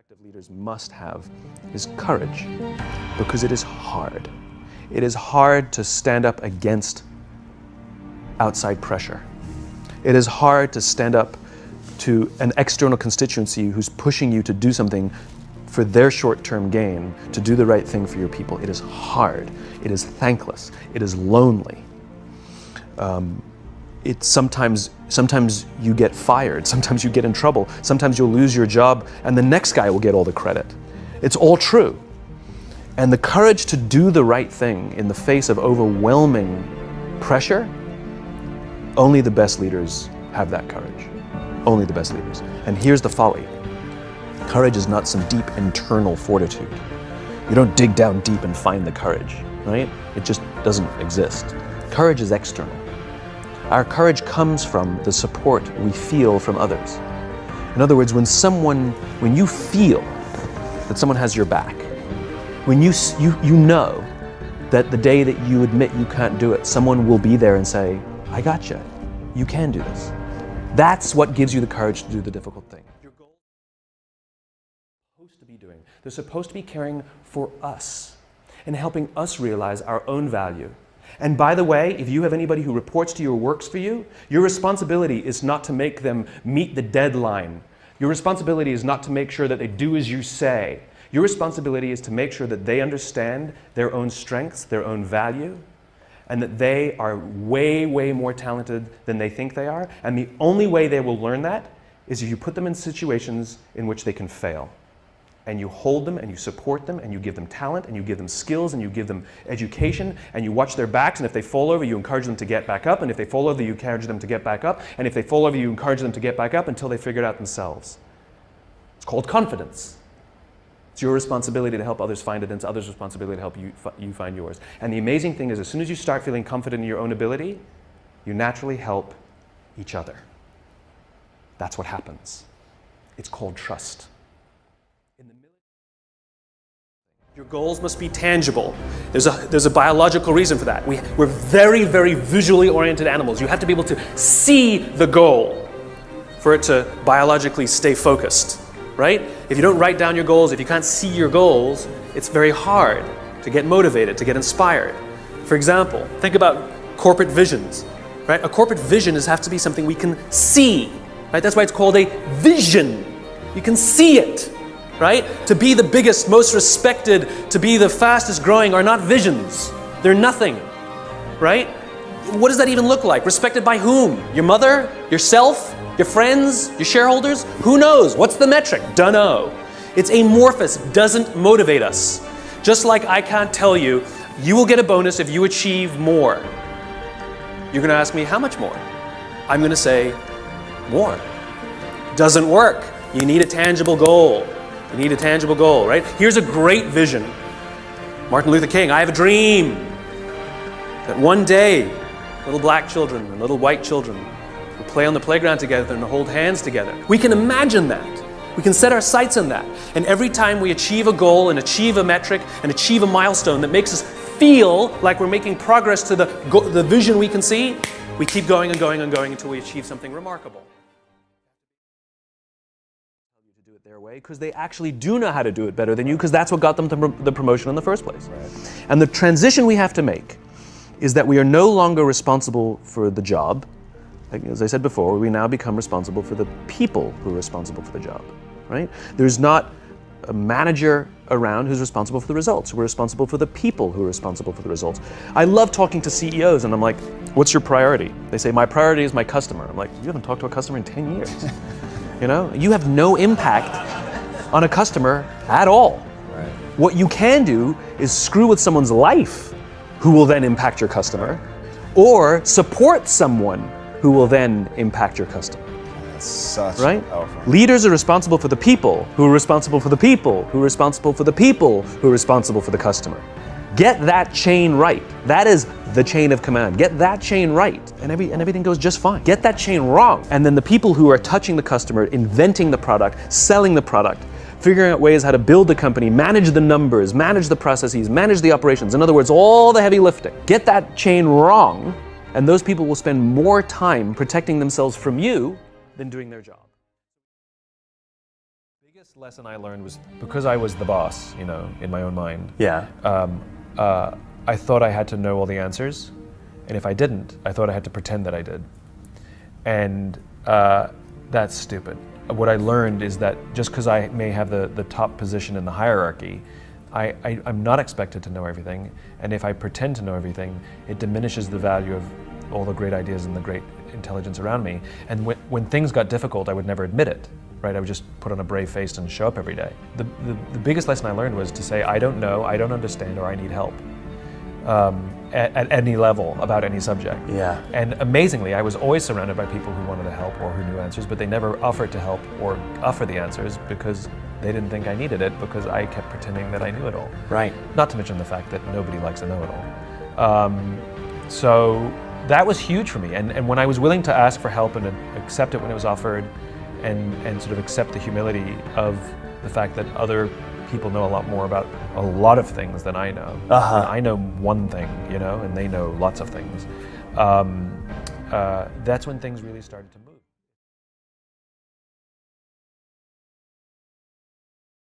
effective leaders must have is courage, because it is hard. It is hard to stand up against outside pressure. It is hard to stand up to an external constituency who's pushing you to do something for their short-term gain, to do the right thing for your people. It is hard. It is thankless. It is lonely. Sometimes you get fired, sometimes you get in trouble, sometimes you'll lose your job and the next guy will get all the credit. It's all true. And the courage to do the right thing in the face of overwhelming pressure, only the best leaders have that courage. Only the best leaders. And here's the folly. Courage is not some deep internal fortitude. You don't dig down deep and find the courage, right? It just doesn't exist. Courage is external. Our courage comes from the support we feel from others. In other words, when you feel that someone has your back, when you know that the day that you admit you can't do it, someone will be there and say, I got you. You can do this. That's what gives you the courage to do the difficult thing. Your goal is supposed to be doing. They're supposed to be caring for us and helping us realize our own value. And by the way, if you have anybody who reports to you or works for you, your responsibility is not to make them meet the deadline. Your responsibility is not to make sure that they do as you say. Your responsibility is to make sure that they understand their own strengths, their own value, and that they are way, way more talented than they think they are. And the only way they will learn that is if you put them in situations in which they can fail. And you hold them and you support them and you give them talent and you give them skills and you give them education and you watch their backs, and if they fall over you encourage them to get back up, and if they fall over you encourage them to get back up, and if they fall over you encourage them to get back up until they figure it out themselves. It's called confidence. It's your responsibility to help others find it, and it's others' responsibility to help you find yours. And the amazing thing is, as soon as you start feeling confident in your own ability, you naturally help each other. That's what happens. It's called trust. Your goals must be tangible. There's a biological reason for that. We're very, very visually oriented animals. You have to be able to see the goal for it to biologically stay focused, right? If you don't write down your goals, if you can't see your goals, it's very hard to get motivated, to get inspired. For example, think about corporate visions, right? A corporate vision has to be something we can see, right? That's why it's called a vision. You can see it. Right? To be the biggest, most respected, to be the fastest growing are not visions. They're nothing, right? What does that even look like? Respected by whom? Your mother? Yourself? Your friends? Your shareholders? Who knows? What's the metric? Dunno. It's amorphous, doesn't motivate us. Just like I can't tell you, you will get a bonus if you achieve more. You're gonna ask me, how much more? I'm gonna say, more. Doesn't work. You need a tangible goal. You need a tangible goal, right? Here's a great vision. Martin Luther King, I have a dream that one day little black children and little white children will play on the playground together and hold hands together. We can imagine that. We can set our sights on that. And every time we achieve a goal and achieve a metric and achieve a milestone that makes us feel like we're making progress to the vision we can see, we keep going and going and going until we achieve something remarkable. Their way, because they actually do know how to do it better than you, because that's what got them the promotion in the first place. Right. And the transition we have to make is that we are no longer responsible for the job. Like, as I said before, we now become responsible for the people who are responsible for the job, right? There's not a manager around who's responsible for the results. We're responsible for the people who are responsible for the results. I love talking to CEOs and I'm like, what's your priority? They say, my priority is my customer. I'm like, you haven't talked to a customer in 10 years. You know, you have no impact on a customer at all. Right. What you can do is screw with someone's life who will then impact your customer, or support someone who will then impact your customer. That's such right? Powerful. Leaders are responsible for the people, who are responsible for the people, who are responsible for the people, who are responsible for the customer. Get that chain right. That is the chain of command. Get that chain right, and everything goes just fine. Get that chain wrong, and then the people who are touching the customer, inventing the product, selling the product, figuring out ways how to build the company, manage the numbers, manage the processes, manage the operations. In other words, all the heavy lifting. Get that chain wrong, and those people will spend more time protecting themselves from you than doing their job. lesson I learned was because I was the boss, you know, in my own mind. Yeah. I thought I had to know all the answers, and if I didn't, I thought I had to pretend that I did. And that's stupid. What I learned is that just because I may have the top position in the hierarchy, I'm not expected to know everything, and if I pretend to know everything, it diminishes the value of all the great ideas and the great intelligence around me. And when things got difficult, I would never admit it. Right, I would just put on a brave face and show up every day. The biggest lesson I learned was to say, I don't know, I don't understand, or I need help at any level about any subject. Yeah. And amazingly, I was always surrounded by people who wanted to help or who knew answers, but they never offered to help or offer the answers because they didn't think I needed it, because I kept pretending that I knew it all. Right. Not to mention the fact that nobody likes a know-it-all. So that was huge for me. And when I was willing to ask for help and accept it when it was offered, and sort of accept the humility of the fact that other people know a lot more about a lot of things than I know. And I know one thing, you know, and they know lots of things. That's when things really started to move.